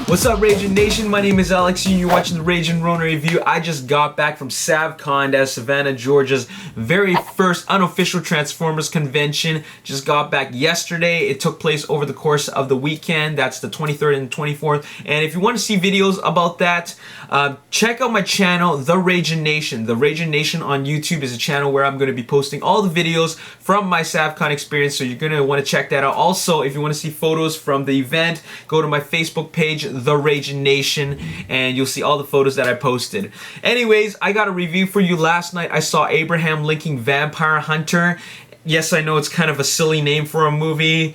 What's up, Ragin Nation? My name is Alex and you're watching the Ragin Ronin review. I just got back from SavCon, that's Savannah, Georgia's very first unofficial Transformers convention. Just got back yesterday. It took place over the course of the weekend. That's the 23rd and 24th. And if you want to see videos about that, check out my channel, The Ragin Nation. The Ragin Nation on YouTube is a channel where I'm going to be posting all the videos from my SavCon experience, so you're going to want to check that out. Also, if you want to see photos from the event, go to my Facebook page, The Ragin Nation, and you'll see all the photos that I posted. Anyways, I got a review for you last night. I saw Abraham Lincoln Vampire Hunter. Yes, I know it's kind of a silly name for a movie,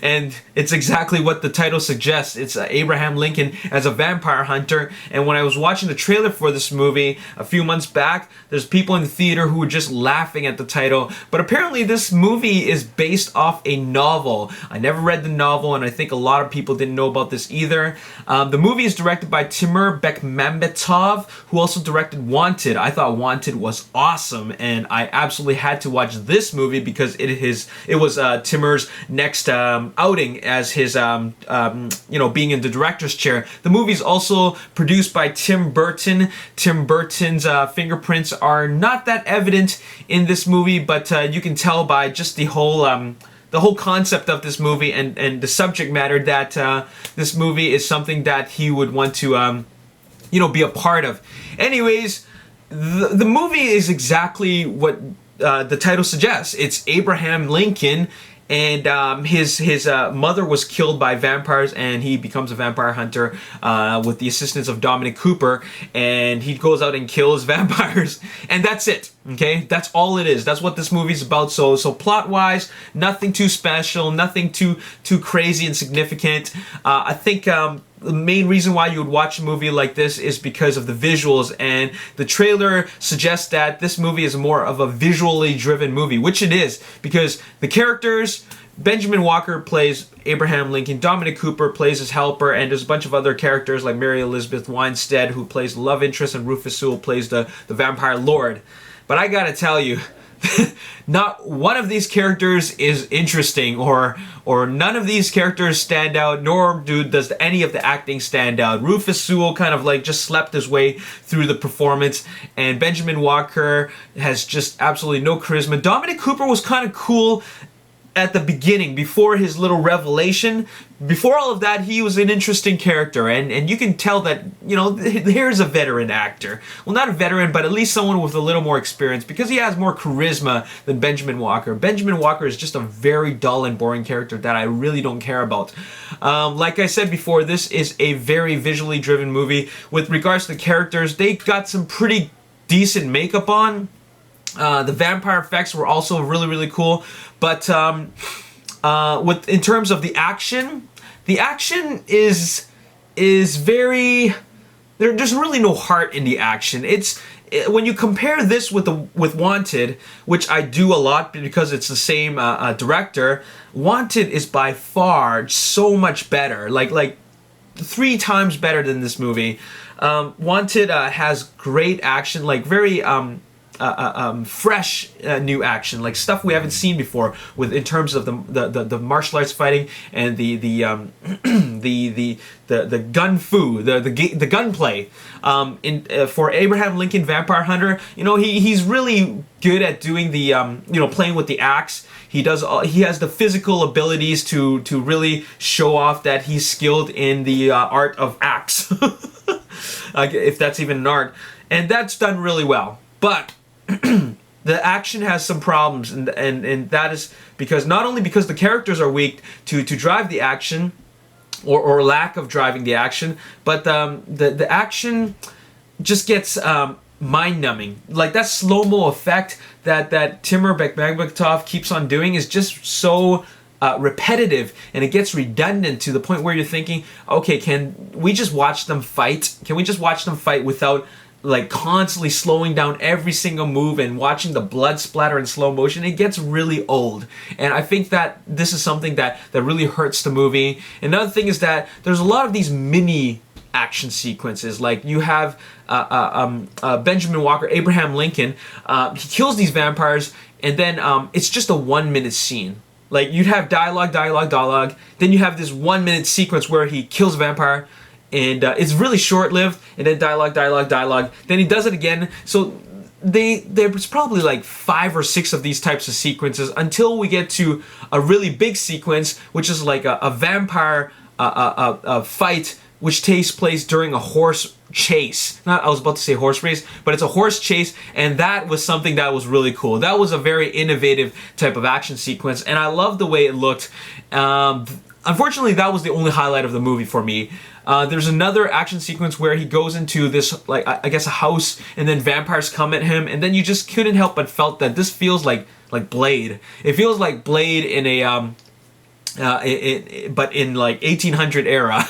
and it's exactly what the title suggests. It's Abraham Lincoln as a vampire hunter, and when I was watching the trailer for this movie a few months back, there's people in the theater who were just laughing at the title, but apparently this movie is based off a novel. I never read the novel, and I think a lot of people didn't know about this either. The movie is directed by Timur Bekmambetov, who also directed Wanted. I thought Wanted was awesome, and I absolutely had to watch this movie because it was Timur's next outing as his being in the director's chair. The movie is also produced by Tim Burton. Tim Burton's fingerprints are not that evident in this movie, but you can tell by just the whole concept of this movie and the subject matter that this movie is something that he would want to be a part of. Anyways, the movie is exactly what the title suggests. It's Abraham Lincoln, and his mother was killed by vampires, and he becomes a vampire hunter with the assistance of Dominic Cooper, and he goes out and kills vampires, and that's it. Okay, that's all it is. That's what this movie's about. So plot-wise, nothing too special, nothing too crazy and significant. I think the main reason why you would watch a movie like this is because of the visuals, and the trailer suggests that this movie is more of a visually driven movie, which it is, because the characters, Benjamin Walker plays Abraham Lincoln, Dominic Cooper plays his helper, and there's a bunch of other characters like Mary Elizabeth Winstead, who plays the love interest, and Rufus Sewell plays the vampire lord. But I gotta tell you, not one of these characters is interesting, or none of these characters stand out, nor does any of the acting stand out. Rufus Sewell kind of like just slept his way through the performance, and Benjamin Walker has just absolutely no charisma. Dominic Cooper was kind of cool at the beginning, before his little revelation. Before all of that, he was an interesting character, and you can tell that, here's a veteran actor. Well, not a veteran, but at least someone with a little more experience, because he has more charisma than Benjamin Walker. Benjamin Walker is just a very dull and boring character that I really don't care about. Like I said before, this is a very visually driven movie. With regards to the characters, they got some pretty decent makeup on. The vampire effects were also really, really cool. But in terms of the action is very, there's really no heart in the action. When you compare this with Wanted, which I do a lot because it's the same director, Wanted is by far so much better, like 3 times better than this movie. Wanted has great action, like very fresh new action, like stuff we haven't seen before, in terms of the martial arts fighting and the gun fu, the gunplay. For Abraham Lincoln Vampire Hunter, he's really good at doing the playing with the axe. He has the physical abilities to really show off that he's skilled in the art of axe, if that's even an art, and that's done really well. But the action has some problems, and that is because not only because the characters are weak to drive the action, or lack of driving the action, but the action just gets mind-numbing. Like that slow-mo effect that Timur Bekmambetov keeps on doing is just so repetitive, and it gets redundant to the point where you're thinking, okay, can we just watch them fight? Can we just watch them fight without like constantly slowing down every single move and watching the blood splatter in slow motion? It gets really old, and I think that this is something that really hurts the movie. Another thing is that there's a lot of these mini action sequences. Like you have Benjamin Walker, Abraham Lincoln, he kills these vampires, and then it's just a 1-minute scene. Like, you'd have dialogue, then you have this 1 minute sequence where he kills a vampire, and it's really short-lived, and then dialogue, then he does it again. So there was probably like 5 or 6 of these types of sequences until we get to a really big sequence, which is like a vampire fight, which takes place during a horse chase. I was about to say horse race, but it's a horse chase, and that was something that was really cool. That was a very innovative type of action sequence, and I love the way it looked. Unfortunately, that was the only highlight of the movie for me. There's another action sequence where he goes into this, like, I guess a house, and then vampires come at him, and then you just couldn't help but felt that this feels like Blade. It feels like Blade in a but in like 1800 era.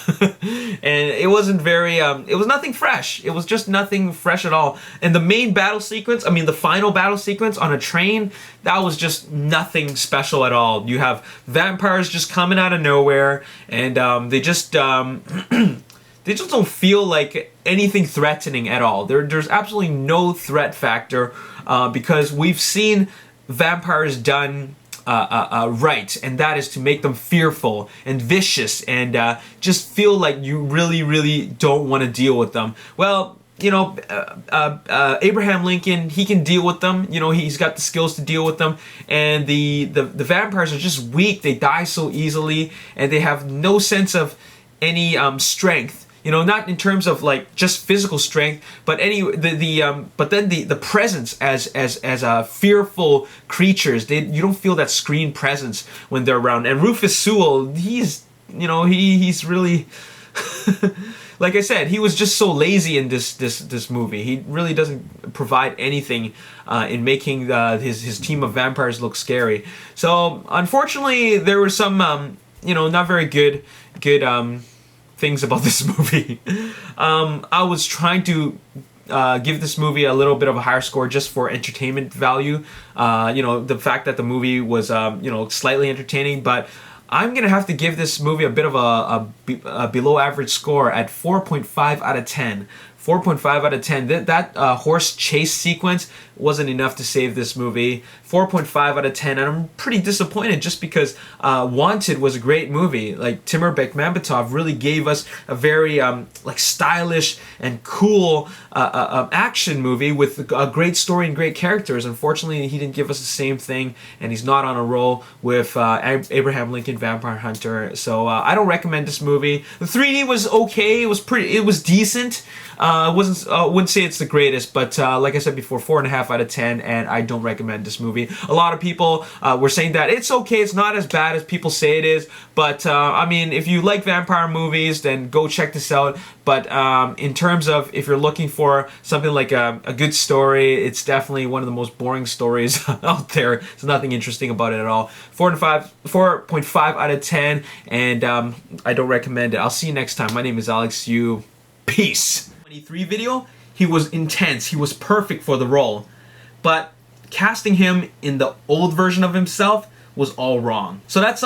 And it wasn't very it was nothing fresh. It was just nothing fresh at all. And the main battle sequence, I mean the final battle sequence on a train, that was just nothing special at all. You have vampires just coming out of nowhere, and they just they just don't feel like anything threatening at all. There's absolutely no threat factor, because we've seen vampires done right, and that is to make them fearful and vicious, and just feel like you really don't want to deal with them. Well, you know, Abraham Lincoln, he can deal with them. You know, he's got the skills to deal with them. And the vampires are just weak. They die so easily, and they have no sense of any strength. You know, not in terms of like just physical strength, but but then the presence as fearful creatures. You don't feel that screen presence when they're around. And Rufus Sewell, he's really like I said, he was just so lazy in this movie. He really doesn't provide anything in making his team of vampires look scary. So unfortunately, there were some not very good things about this movie. I was trying to give this movie a little bit of a higher score just for entertainment value. The fact that the movie was slightly entertaining, but I'm gonna have to give this movie a bit of a below average score at 4.5 out of 10. 4.5 out of 10. That horse chase sequence wasn't enough to save this movie. 4.5 out of 10, and I'm pretty disappointed just because Wanted was a great movie. Like, Timur Bekmambetov really gave us a very stylish and cool action movie with a great story and great characters. Unfortunately, he didn't give us the same thing, and he's not on a roll with Abraham Lincoln Vampire Hunter. So I don't recommend this movie. The 3D was okay. It was decent. Wouldn't say it's the greatest, but like I said before, 4.5 out of 10, and I don't recommend this movie. A lot of people were saying that it's okay, it's not as bad as people say it is, but I mean, if you like vampire movies, then go check this out. But in terms of if you're looking for something like a good story, it's definitely one of the most boring stories out there. There's nothing interesting about it at all. 4.5 out of 10, and I don't recommend it. I'll see you next time. My name is Alex Yu. Peace. 23 video, he was intense. He was perfect for the role. But casting him in the old version of himself was all wrong. So that's